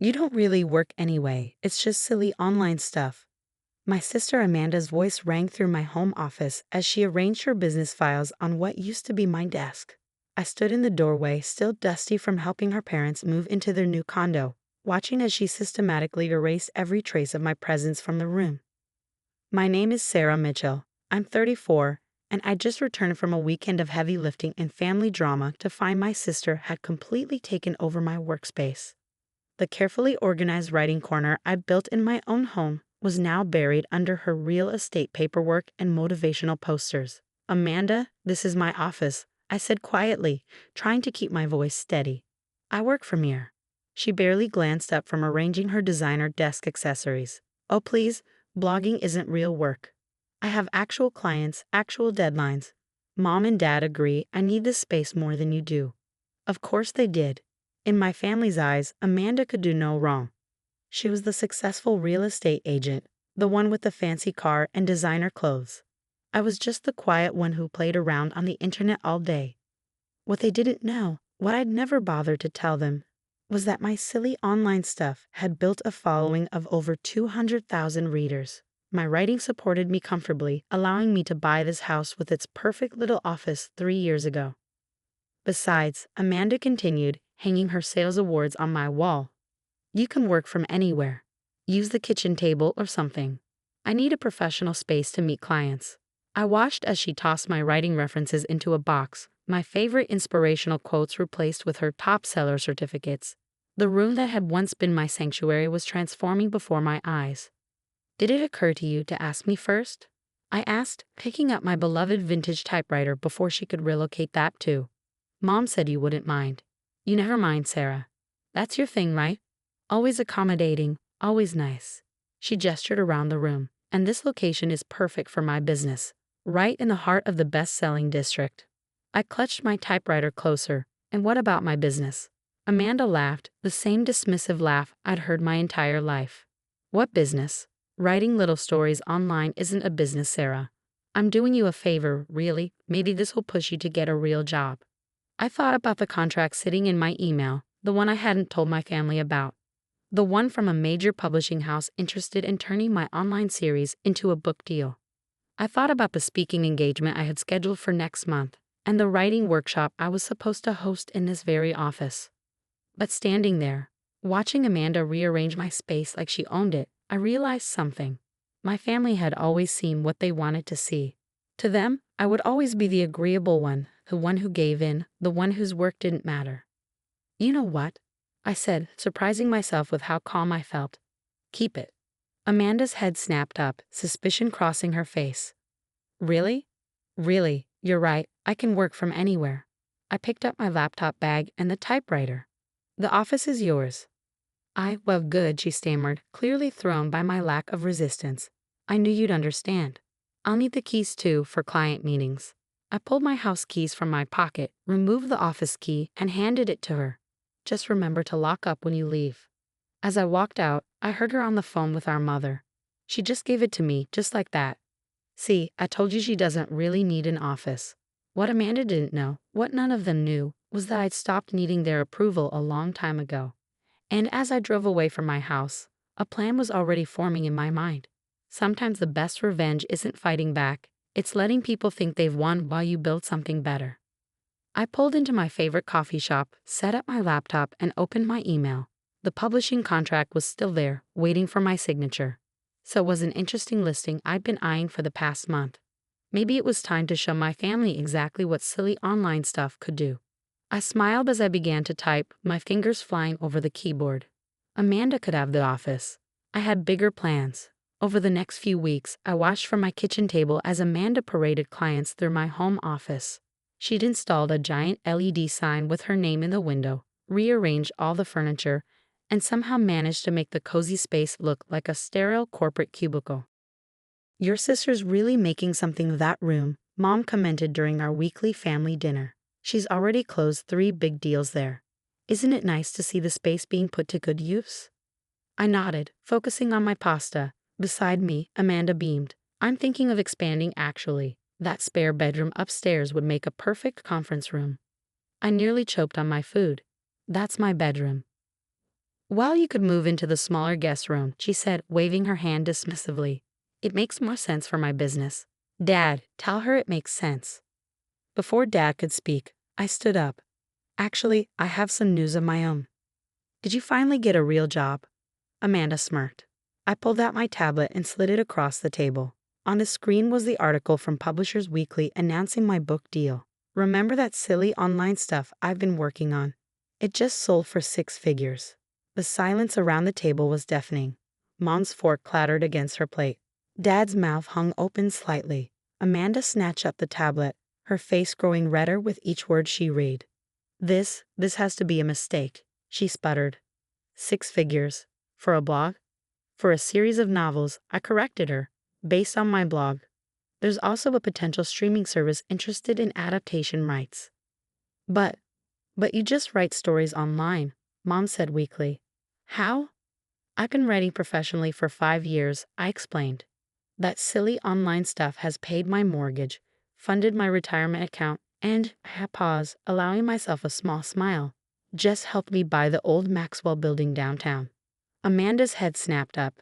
You don't really work anyway, it's just silly online stuff. My sister Amanda's voice rang through my home office as she arranged her business files on what used to be my desk. I stood in the doorway, still dusty from helping her parents move into their new condo, watching as she systematically erased every trace of my presence from the room. My name is Sarah Mitchell. I'm 34, and I just returned from a weekend of heavy lifting and family drama to find my sister had completely taken over my workspace. The carefully organized writing corner I built in my own home was now buried under her real estate paperwork and motivational posters. "Amanda, this is my office," I said quietly, trying to keep my voice steady. "I work from here." She barely glanced up from arranging her designer desk accessories. "Oh, please, blogging isn't real work. I have actual clients, actual deadlines. Mom and Dad agree I need this space more than you do." Of course they did. In my family's eyes, Amanda could do no wrong. She was the successful real estate agent, the one with the fancy car and designer clothes. I was just the quiet one who played around on the internet all day. What they didn't know, what I'd never bothered to tell them, was that my silly online stuff had built a following of over 200,000 readers. My writing supported me comfortably, allowing me to buy this house with its perfect little office 3 years ago. Besides, Amanda continued, hanging her sales awards on my wall. "You can work from anywhere. Use the kitchen table or something. I need a professional space to meet clients." I watched as she tossed my writing references into a box, my favorite inspirational quotes replaced with her top seller certificates. The room that had once been my sanctuary was transforming before my eyes. "Did it occur to you to ask me first?" I asked, picking up my beloved vintage typewriter before she could relocate that too. "Mom said you wouldn't mind." "You never mind, Sarah. That's your thing, right? Always accommodating, always nice." She gestured around the room. "And this location is perfect for my business, right in the heart of the best-selling district." I clutched my typewriter closer. "And what about my business?" Amanda laughed, the same dismissive laugh I'd heard my entire life. "What business? Writing little stories online isn't a business, Sarah. I'm doing you a favor, really. Maybe this will push you to get a real job." I thought about the contract sitting in my email, the one I hadn't told my family about. The one from a major publishing house interested in turning my online series into a book deal. I thought about the speaking engagement I had scheduled for next month, and the writing workshop I was supposed to host in this very office. But standing there, watching Amanda rearrange my space like she owned it, I realized something. My family had always seen what they wanted to see. To them, I would always be the agreeable one, the one who gave in, the one whose work didn't matter. "You know what?" I said, surprising myself with how calm I felt. "Keep it." Amanda's head snapped up, suspicion crossing her face. "Really?" "Really, you're right, I can work from anywhere." I picked up my laptop bag and the typewriter. "The office is yours." Well, good," she stammered, clearly thrown by my lack of resistance. "I knew you'd understand. I'll need the keys too for client meetings." I pulled my house keys from my pocket, removed the office key, and handed it to her. "Just remember to lock up when you leave." As I walked out, I heard her on the phone with our mother. "She just gave it to me, just like that. See, I told you she doesn't really need an office." What Amanda didn't know, what none of them knew, was that I'd stopped needing their approval a long time ago. And as I drove away from my house, a plan was already forming in my mind. Sometimes the best revenge isn't fighting back, it's letting people think they've won while you build something better. I pulled into my favorite coffee shop, set up my laptop, and opened my email. The publishing contract was still there, waiting for my signature. So it was an interesting listing I'd been eyeing for the past month. Maybe it was time to show my family exactly what silly online stuff could do. I smiled as I began to type, my fingers flying over the keyboard. Amanda could have the office. I had bigger plans. Over the next few weeks, I watched from my kitchen table as Amanda paraded clients through my home office. She'd installed a giant LED sign with her name in the window, rearranged all the furniture, and somehow managed to make the cozy space look like a sterile corporate cubicle. "Your sister's really making something of that room," Mom commented during our weekly family dinner. "She's already closed 3 big deals there. Isn't it nice to see the space being put to good use?" I nodded, focusing on my pasta. Beside me, Amanda beamed. "I'm thinking of expanding actually. That spare bedroom upstairs would make a perfect conference room." I nearly choked on my food. "That's my bedroom." Well, you could move into the smaller guest room, she said, waving her hand dismissively. It makes more sense for my business. Dad, tell her it makes sense. Before Dad could speak, I stood up. Actually, I have some news of my own. Did you finally get a real job? Amanda smirked. I pulled out my tablet and slid it across the table. On the screen was the article from Publishers Weekly announcing my book deal. Remember that silly online stuff I've been working on? It just sold for 6 figures. The silence around the table was deafening. Mom's fork clattered against her plate. Dad's mouth hung open slightly. Amanda snatched up the tablet, her face growing redder with each word she read. This has to be a mistake, she sputtered. 6 figures. For a blog? For a series of novels, I corrected her, based on my blog. There's also a potential streaming service interested in adaptation rights. But you just write stories online, Mom said weakly. How? I've been writing professionally for 5 years, I explained. That silly online stuff has paid my mortgage, funded my retirement account, and, I paused, allowing myself a small smile, just helped me buy the old Maxwell building downtown. Amanda's head snapped up.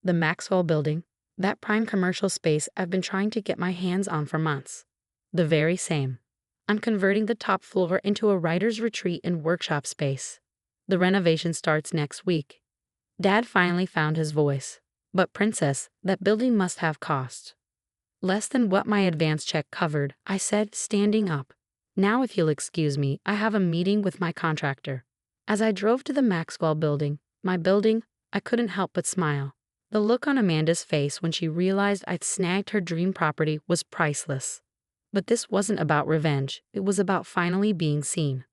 The Maxwell building, that prime commercial space I've been trying to get my hands on for months. The very same. I'm converting the top floor into a writer's retreat and workshop space. The renovation starts next week. Dad finally found his voice. But Princess, that building must have cost. Less than what my advance check covered, I said, standing up. Now if you'll excuse me, I have a meeting with my contractor. As I drove to the Maxwell building, I couldn't help but smile. The look on Amanda's face when she realized I'd snagged her dream property was priceless. But this wasn't about revenge, it was about finally being seen.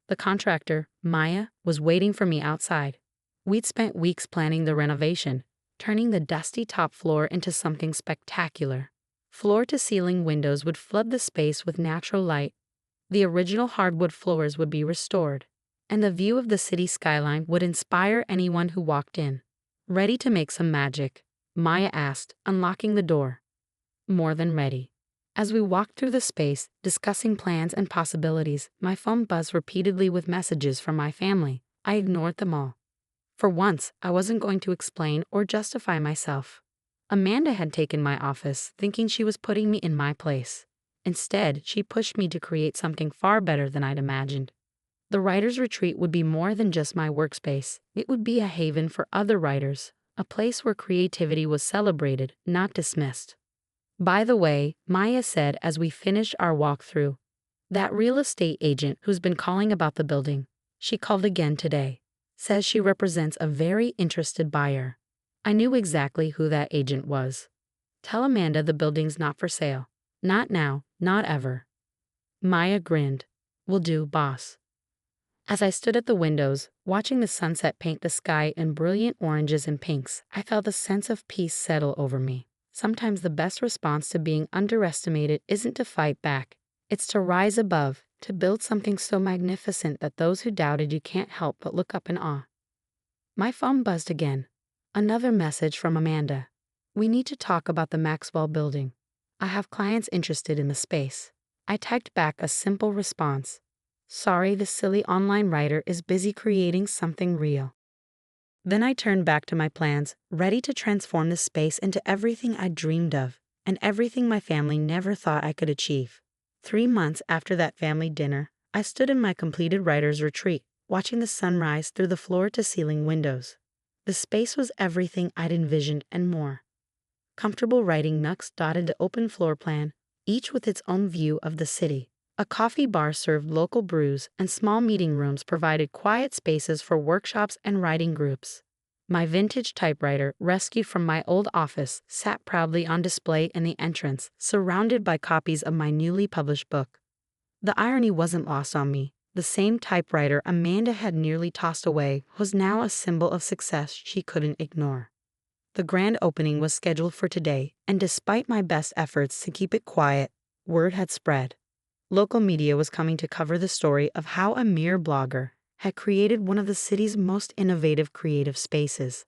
The contractor, Maya, was waiting for me outside. We'd spent weeks planning the renovation, turning the dusty top floor into something spectacular. Floor-to-ceiling windows would flood the space with natural light. The original hardwood floors would be restored, and the view of the city skyline would inspire anyone who walked in. Ready to make some magic? Maya asked, unlocking the door. More than ready. As we walked through the space, discussing plans and possibilities, my phone buzzed repeatedly with messages from my family. I ignored them all. For once, I wasn't going to explain or justify myself. Amanda had taken my office, thinking she was putting me in my place. Instead, she pushed me to create something far better than I'd imagined. The writer's retreat would be more than just my workspace. It would be a haven for other writers, a place where creativity was celebrated, not dismissed. By the way, Maya said as we finished our walkthrough, that real estate agent who's been calling about the building, she called again today, says she represents a very interested buyer. I knew exactly who that agent was. Tell Amanda the building's not for sale. Not now, not ever. Maya grinned. Will do, boss. As I stood at the windows, watching the sunset paint the sky in brilliant oranges and pinks, I felt a sense of peace settle over me. Sometimes the best response to being underestimated isn't to fight back. It's to rise above, to build something so magnificent that those who doubted you can't help but look up in awe. My phone buzzed again. Another message from Amanda. We need to talk about the Maxwell building. I have clients interested in the space. I typed back a simple response. Sorry, the silly online writer is busy creating something real. Then I turned back to my plans, ready to transform the space into everything I dreamed of, and everything my family never thought I could achieve. 3 months after that family dinner, I stood in my completed writer's retreat, watching the sunrise through the floor-to-ceiling windows. The space was everything I'd envisioned and more. Comfortable writing nooks dotted the open floor plan, each with its own view of the city. A coffee bar served local brews, and small meeting rooms provided quiet spaces for workshops and writing groups. My vintage typewriter, rescued from my old office, sat proudly on display in the entrance, surrounded by copies of my newly published book. The irony wasn't lost on me. The same typewriter Amanda had nearly tossed away was now a symbol of success she couldn't ignore. The grand opening was scheduled for today, and despite my best efforts to keep it quiet, word had spread. Local media was coming to cover the story of how a mere blogger had created one of the city's most innovative creative spaces.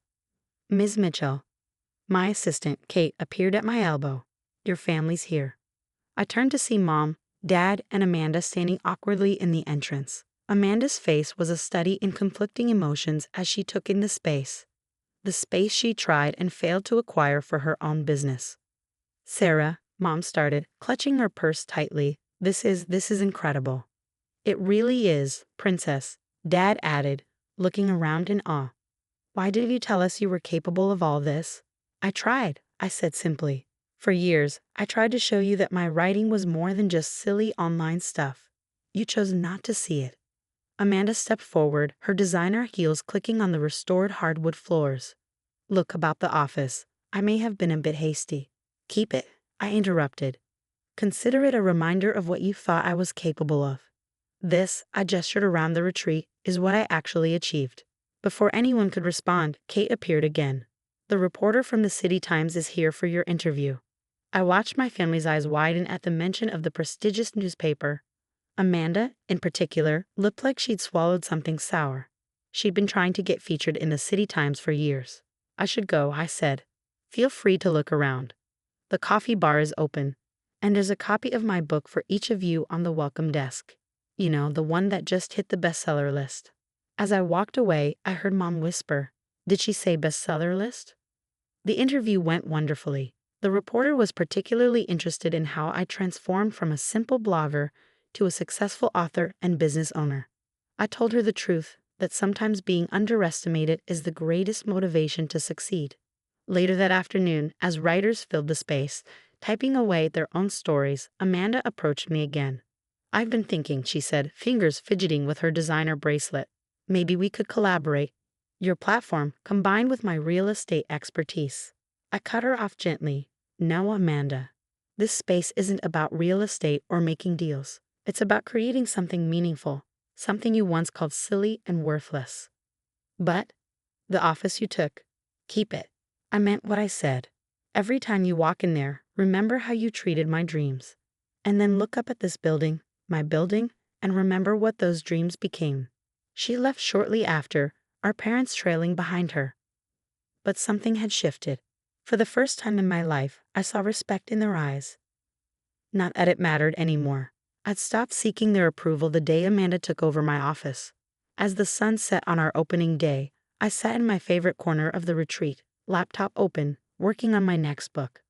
Ms. Mitchell, my assistant, Kate, appeared at my elbow. Your family's here. I turned to see Mom, Dad, and Amanda standing awkwardly in the entrance. Amanda's face was a study in conflicting emotions as she took in the space she tried and failed to acquire for her own business. Sarah, Mom started, clutching her purse tightly. This is incredible. It really is, Princess, Dad added, looking around in awe. Why did you tell us you were capable of all this? I tried, I said simply. For years, I tried to show you that my writing was more than just silly online stuff. You chose not to see it. Amanda stepped forward, her designer heels clicking on the restored hardwood floors. Look, about the office. I may have been a bit hasty. Keep it, I interrupted. Consider it a reminder of what you thought I was capable of. This, I gestured around the retreat, is what I actually achieved. Before anyone could respond, Kate appeared again. The reporter from the City Times is here for your interview. I watched my family's eyes widen at the mention of the prestigious newspaper. Amanda, in particular, looked like she'd swallowed something sour. She'd been trying to get featured in the City Times for years. I should go, I said. Feel free to look around. The coffee bar is open, and there's a copy of my book for each of you on the welcome desk. You know, the one that just hit the bestseller list. As I walked away, I heard Mom whisper, "Did she say bestseller list?" The interview went wonderfully. The reporter was particularly interested in how I transformed from a simple blogger to a successful author and business owner. I told her the truth, that sometimes being underestimated is the greatest motivation to succeed. Later that afternoon, as writers filled the space, typing away their own stories, Amanda approached me again. I've been thinking, she said, fingers fidgeting with her designer bracelet. Maybe we could collaborate. Your platform, combined with my real estate expertise. I cut her off gently. No, Amanda. This space isn't about real estate or making deals. It's about creating something meaningful, something you once called silly and worthless. But the office you took, keep it. I meant what I said. Every time you walk in there, remember how you treated my dreams. And then look up at this building, my building, and remember what those dreams became. She left shortly after, our parents trailing behind her. But something had shifted. For the first time in my life, I saw respect in their eyes. Not that it mattered anymore. I'd stopped seeking their approval the day Amanda took over my office. As the sun set on our opening day, I sat in my favorite corner of the retreat, laptop open, working on my next book.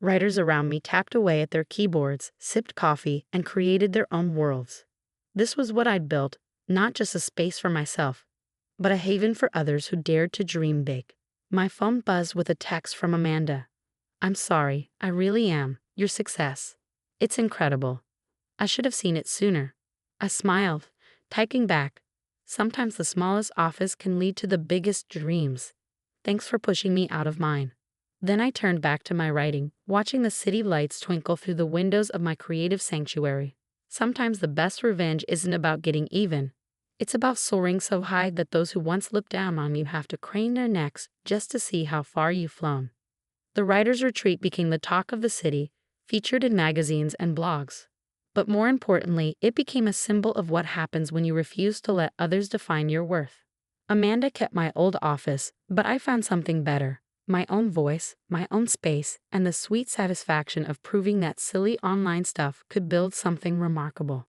Writers around me tapped away at their keyboards, sipped coffee, and created their own worlds. This was what I'd built, not just a space for myself, but a haven for others who dared to dream big. My phone buzzed with a text from Amanda. I'm sorry, I really am. Your success. It's incredible. I should have seen it sooner. I smiled, typing back. Sometimes the smallest office can lead to the biggest dreams. Thanks for pushing me out of mine. Then I turned back to my writing, watching the city lights twinkle through the windows of my creative sanctuary. Sometimes the best revenge isn't about getting even. It's about soaring so high that those who once looked down on you have to crane their necks just to see how far you've flown. The writer's retreat became the talk of the city, featured in magazines and blogs. But more importantly, it became a symbol of what happens when you refuse to let others define your worth. Amanda kept my old office, but I found something better. My own voice, my own space, and the sweet satisfaction of proving that silly online stuff could build something remarkable.